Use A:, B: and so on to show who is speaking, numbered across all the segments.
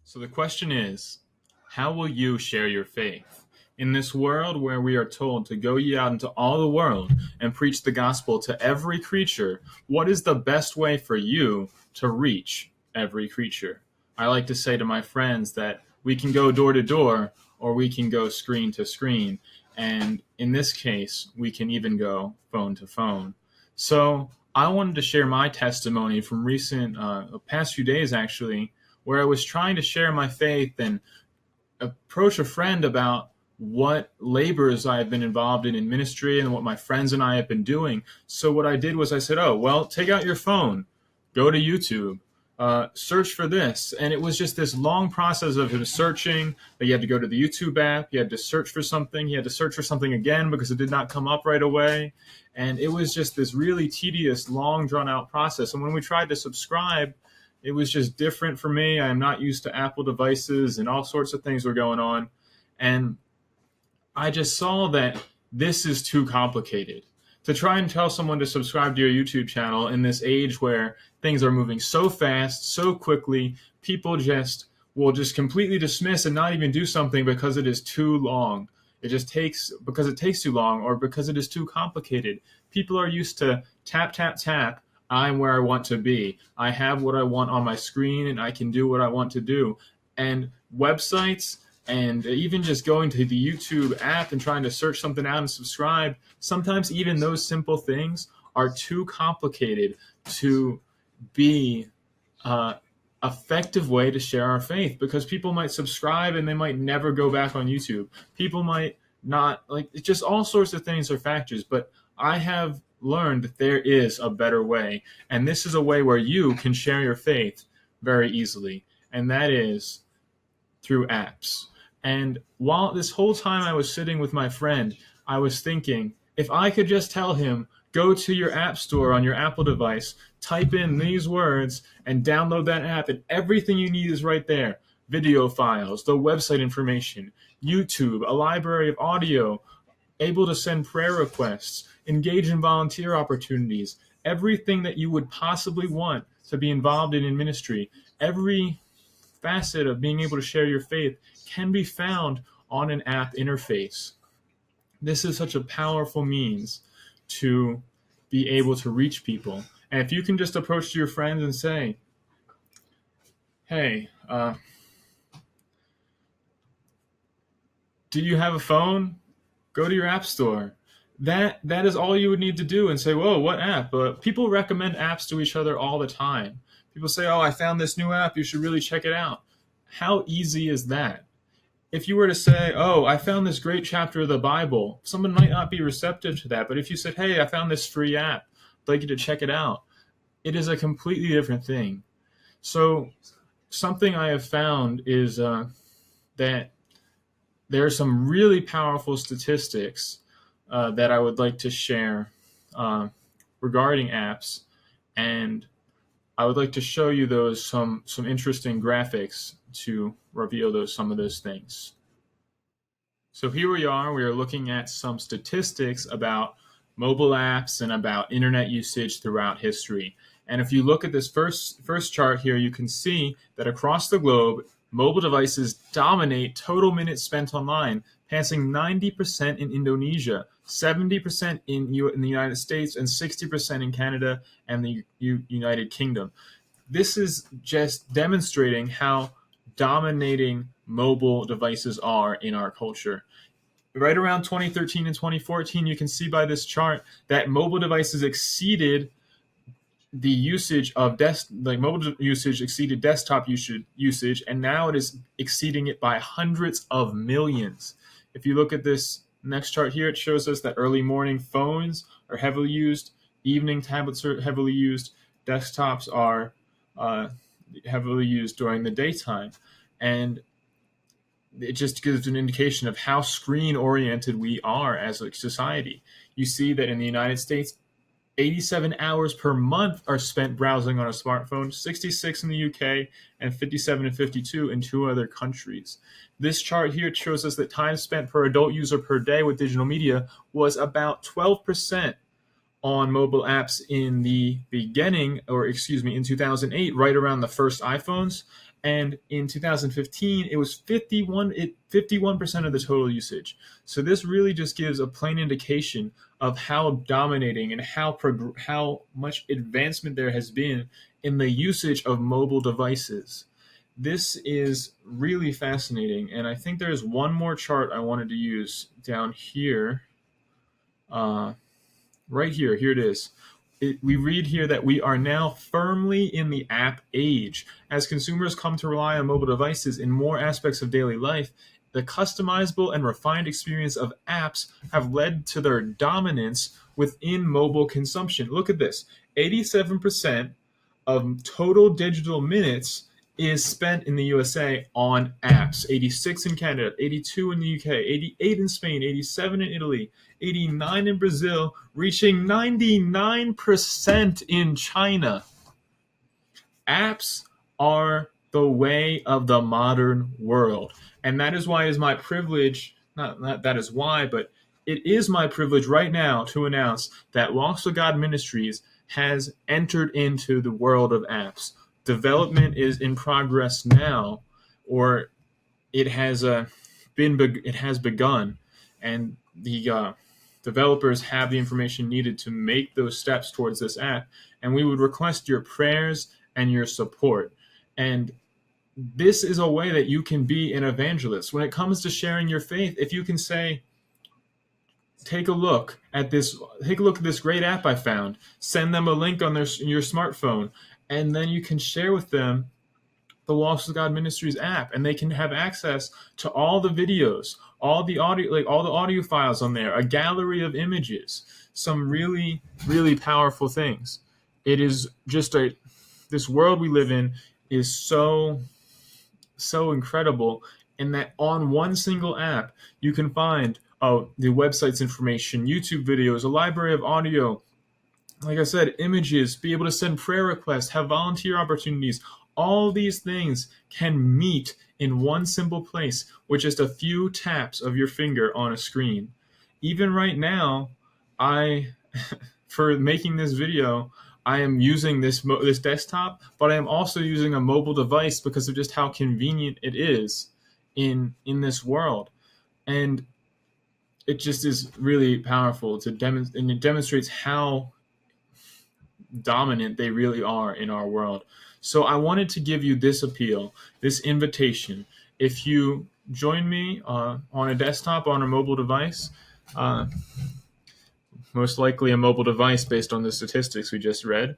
A: So the question is, how will you share your faith? In this world where we are told to go ye out into all the world and preach the gospel to every creature, what is the best way for you to reach every creature? I like to say to my friends that we can go door to door or we can go screen to screen. And in this case, we can even go phone to phone. So I wanted to share my testimony from past few days, actually, where I was trying to share my faith and approach a friend about what labors I have been involved in ministry and what my friends and I have been doing. So what I did was I said, oh, well, take out your phone, go to YouTube, search for this. And it was just this long process of him searching. That you had to go to the YouTube app, you had to search for something, he had to search for something again because it did not come up right away. And it was just this really tedious, long, drawn-out process. And when we tried to subscribe, it was just different for me. I am not used to Apple devices and all sorts of things were going on. And I just saw that this is too complicated. To try and tell someone to subscribe to your YouTube channel in this age where things are moving so fast, so quickly, people will just completely dismiss and not even do something because it is too long. Because it takes too long or because it is too complicated. People are used to tap, tap, tap. I'm where I want to be. I have what I want on my screen and I can do what I want to do. And websites and even just going to the YouTube app and trying to search something out and subscribe, sometimes even those simple things are too complicated to be effective way to share our faith, because people might subscribe and they might never go back on YouTube. People might not, just all sorts of things are factors, but I have learned that there is a better way, and this is a way where you can share your faith very easily, and that is through apps. And while this whole time I was sitting with my friend, I was thinking, if I could just tell him, go to your app store on your Apple device, type in these words, and download that app, and everything you need is right there. Video files, the website information, YouTube, a library of audio, able to send prayer requests, engage in volunteer opportunities, everything that you would possibly want to be involved in ministry, every facet of being able to share your faith can be found on an app interface. This is such a powerful means to be able to reach people. And if you can just approach your friends and say, hey, do you have a phone? Go to your app store. That is all you would need to do, and say, whoa, what app? People recommend apps to each other all the time. People say, oh, I found this new app, you should really check it out. How easy is that? If you were to say, oh, I found this great chapter of the Bible, someone might not be receptive to that. But if you said, hey, I found this free app, I'd like you to check it out, it is a completely different thing. So something I have found is that there are some really powerful statistics that I would like to share regarding apps, and I would like to show you some interesting graphics to reveal some of those things. So here we are looking at some statistics about mobile apps and about internet usage throughout history. And if you look at this first chart here, you can see that across the globe, mobile devices dominate total minutes spent online, passing 90% in Indonesia, 70% in the United States, and 60% in Canada and the United Kingdom. This is just demonstrating how dominating mobile devices are in our culture. Right around 2013 and 2014, you can see by this chart that mobile devices exceeded the usage of mobile usage exceeded desktop usage, and now it is exceeding it by hundreds of millions. If you look at this next chart here, it shows us that early morning phones are heavily used, evening tablets are heavily used, desktops are heavily used during the daytime. And it just gives an indication of how screen-oriented we are as a society. You see that in the United States, 87 hours per month are spent browsing on a smartphone, 66 in the UK, and 57 and 52 in 2 other countries. This chart here shows us that time spent per adult user per day with digital media was about 12% on mobile apps in the beginning, in 2008, right around the first iPhones. And in 2015, it was 51% of the total usage. So this really just gives a plain indication of how dominating and how much advancement there has been in the usage of mobile devices. This is really fascinating, and I think there's one more chart I wanted to use down here. Right here, here it is. We read here that we are now firmly in the app age. As consumers come to rely on mobile devices in more aspects of daily life, the customizable and refined experience of apps have led to their dominance within mobile consumption. Look at this. 87% of total digital minutes is spent in the USA on apps. 86 in Canada, 82 in the UK, 88 in Spain, 87 in Italy, 89 in Brazil, reaching 99% in China. Apps are the way of the modern world. And that is why it is my privilege, not that is why, but it is my privilege right now to announce that Walks with God Ministries has entered into the world of apps. Development is in progress now, or it has begun, and the developers have the information needed to make those steps towards this app. And we would request your prayers and your support. And this is a way that you can be an evangelist when it comes to sharing your faith. If you can say, take a look at this great app I found, send them a link on your smartphone, and then you can share with them the Walks with God Ministries app, and they can have access to all the videos, all the audio files on there, a gallery of images, some really, really powerful things. It is just this world we live in is so incredible in that on one single app you can find the website's information, YouTube videos, a library of audio, like I said, images, be able to send prayer requests, have volunteer opportunities. All these things can meet in one simple place with just a few taps of your finger on a screen. Even right now, for making this video, I am using this desktop, but I am also using a mobile device because of just how convenient it is in this world. And it just is really powerful and it demonstrates how dominant they really are in our world. So I wanted to give you this appeal, this invitation. If you join me on a desktop, on a mobile device, most likely a mobile device based on the statistics we just read,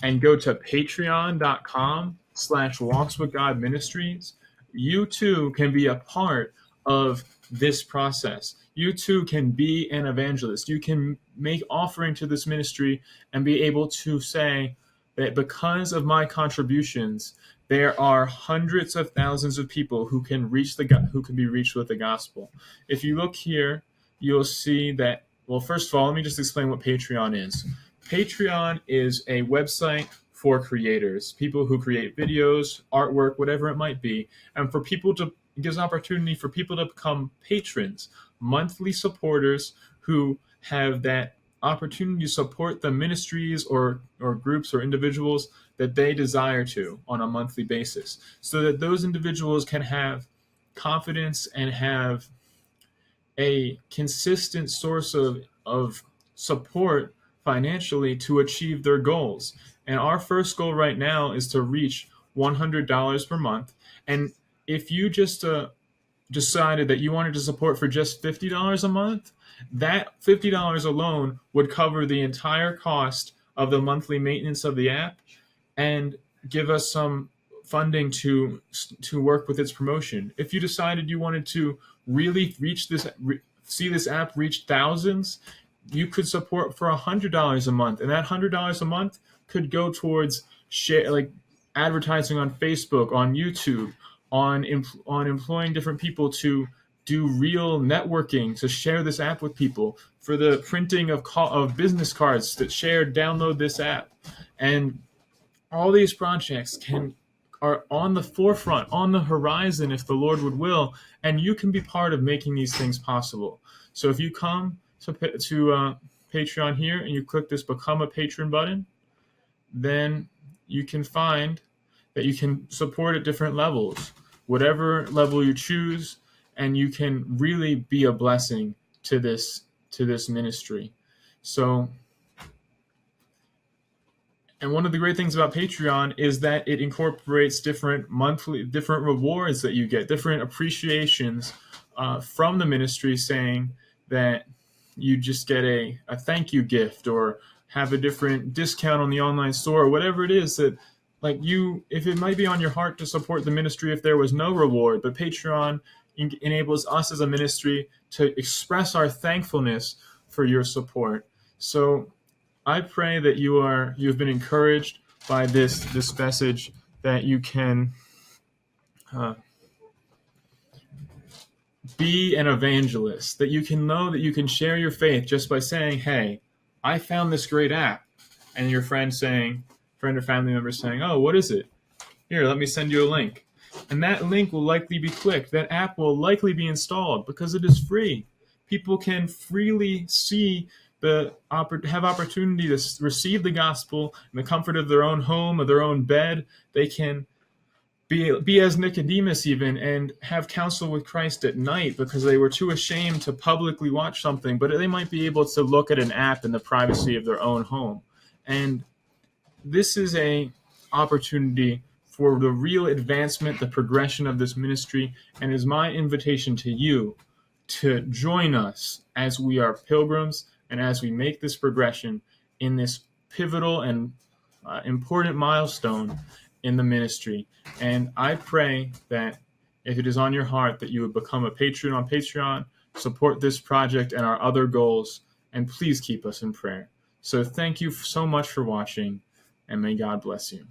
A: and go to patreon.com/Walks with God Ministries, you too can be a part of this process. You too can be an evangelist. You can make offering to this ministry and be able to say that because of my contributions, there are hundreds of thousands of people who can be reached with the gospel. If you look here, you'll see that, well, first of all, let me just explain what Patreon is. Patreon is a website for creators, people who create videos, artwork, whatever it might be, and it gives an opportunity for people to become patrons, monthly supporters who have that opportunity to support the ministries or groups or individuals that they desire to on a monthly basis, so that those individuals can have confidence and have a consistent source of support financially to achieve their goals. And our first goal right now is to reach $100 per month. And if you just decided that you wanted to support for just $50 a month, that $50 alone would cover the entire cost of the monthly maintenance of the app and give us some funding to work with its promotion. If you decided you wanted to really see this app reach thousands, you could support for $100 a month, and that $100 a month could go towards advertising on Facebook, on YouTube, on employing different people to do real networking, to share this app with people, for the printing of business cards that download this app. And all these projects are on the forefront, on the horizon, if the Lord would will, and you can be part of making these things possible. So if you come to Patreon here and you click this Become a Patron button, then you can find that you can support at different levels, whatever level you choose, and you can really be a blessing to this ministry. So, and one of the great things about Patreon is that it incorporates different rewards that you get, different appreciations from the ministry, saying that you just get a thank you gift or have a different discount on the online store, or whatever it is that, like, if it might be on your heart to support the ministry if there was no reward, but Patreon enables us as a ministry to express our thankfulness for your support. So I pray that you've been encouraged by this message, that you can be an evangelist, that you can know that you can share your faith just by saying, hey, I found this great app, and your friend or family member saying, oh, what is it? Here, let me send you a link. And that link will likely be clicked. That app will likely be installed because it is free. People can freely have opportunity to receive the gospel in the comfort of their own home or their own bed. They can be as Nicodemus even and have counsel with Christ at night because they were too ashamed to publicly watch something, but they might be able to look at an app in the privacy of their own home. And this is a opportunity for the real advancement, the progression of this ministry, and is my invitation to you to join us as we are pilgrims and as we make this progression in this pivotal and important milestone in the ministry. And I pray that if it is on your heart, that you would become a patron on Patreon, support this project and our other goals, and please keep us in prayer. So thank you so much for watching, and may God bless you.